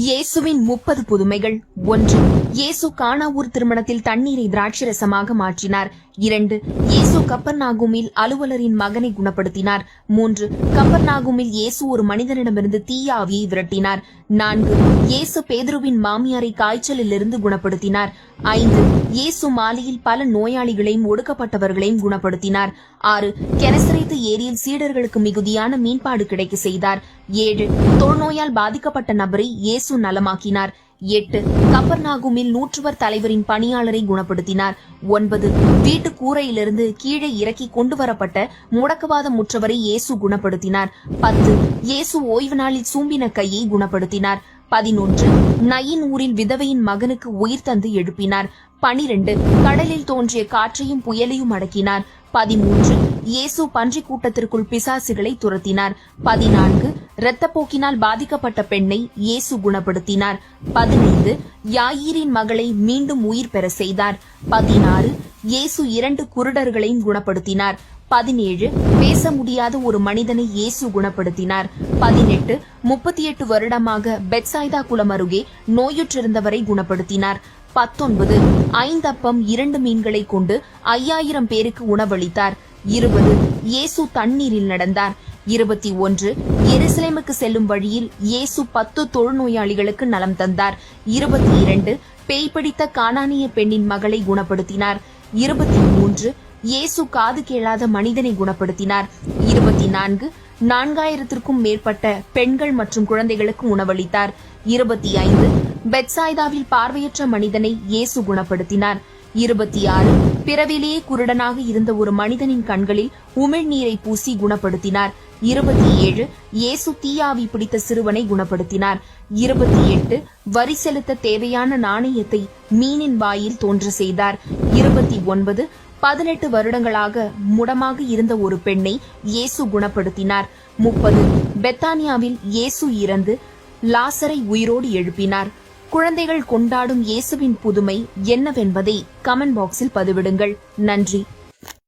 இயேசுவின் 30 புதுமைகள். 1. இயேசு கானாவூர் திருமணத்தில் தண்ணீரை திராட்சரசமாக மாற்றினார். 2. இயேசு கப்பர்நாகுமில் அலுவலரின் மகனை குணப்படுத்தினார். 3. கப்பர்நாகுமில் இயேசு ஒரு மனிதனிடமிருந்து தீய ஆவியை விரட்டினார். 4. இயேசு பேதுருவின் மாமியாரை காய்ச்சலிலிருந்து குணப்படுத்தினார். 5. இயேசு மாலையில் பல நோயாளிகளையும் ஒடுக்கப்பட்டவர்களையும் குணப்படுத்தினார். 6. கெனசரேத்து ஏரியில் சீடர்களுக்கு மிகுதியான மீன்பாடு கிடைக்க செய்தார். 7. தொழுநோயால் பாதிக்கப்பட்ட நபரை இயேசு நலமாக்கினார். 8. கப்பர்நாகுமில் 100 தலைவரின் பணியாளரை குணப்படுத்தினார். 9. வீட்டு கூரையிலிருந்து கீழே இறக்கி கொண்டு வரப்பட்ட முடக்கவாதம் முற்றவரை இயேசு குணப்படுத்தினார். 10. இயேசு ஓய்வு நாளில் சூம்பின கையை குணப்படுத்தினார். 11. நயின் ஊரில் விதவையின் மகனுக்கு உயிர் தந்து எழுப்பினார். 12. கடலில் தோன்றிய காற்றையும் புயலையும் அடக்கினார். 13. இயேசு பன்றி கூட்டத்திற்குள் பிசாசுகளை துரத்தினார். 14. இரத்தப்போக்கினால் பாதிக்கப்பட்ட பெண்ணை இயேசு குணப்படுத்தினார். 15. யாயீரின் மகளை மீண்டும் உயிர் பெற செய்தார். 16. இயேசு 2 குருடர்களையும் குணப்படுத்தினார். 17. பேச முடியாத ஒரு மனிதனை இயேசு குணப்படுத்தினார். 18. 38 வருடமாக பெத்சாய்தா குளம் அருகே நோயுற்றிருந்தவரை குணப்படுத்தினார். 19. 5 அப்பம் 2 மீன்களை கொண்டு 5000 பேருக்கு உணவளித்தார். 20. இயேசு தண்ணீரில் நடந்தார். 21. எருசலேமுக்கு செல்லும் வழியில் இயேசு 10 தொழுநோயாளிகளுக்கு நலம் தந்தார். 22. பேய் பிடித்த கானானிய பெண்ணின் மகளை குணப்படுத்தினார். 23. இயேசு காது கேளாத மனிதனை குணப்படுத்தினார். 24. 4000க்கும் மேற்பட்ட பெண்கள் மற்றும் குழந்தைகளுக்கு உணவளித்தார். 25. பெத்சாய்தாவில் பார்வையற்ற மனிதனை இயேசு குணப்படுத்தினார். 26. பிறவிலேயே குருடனாக இருந்த ஒரு மனிதனின் கண்களில் உமிழ்நீரை பூசி குணப்படுத்தினார். 27. இயேசு தீயாவி பிடித்த சிறுவனை குணப்படுத்தினார். 28. வரி செலுத்த தேவையான நாணயத்தை மீனின் வாயில் தோன்ற செய்தார். 29. 18 வருடங்களாக முடமாக இருந்த ஒரு பெண்ணை இயேசு குணப்படுத்தினார். 30. பெத்தானியாவில் இயேசு இறந்து லாசரை உயிரோடு எழுப்பினார். குழந்தைகள் கொண்டாடும் இயேசுவின் புதுமை என்னவென்பதை கமெண்ட் பாக்ஸில் பதிவிடுங்கள். நன்றி.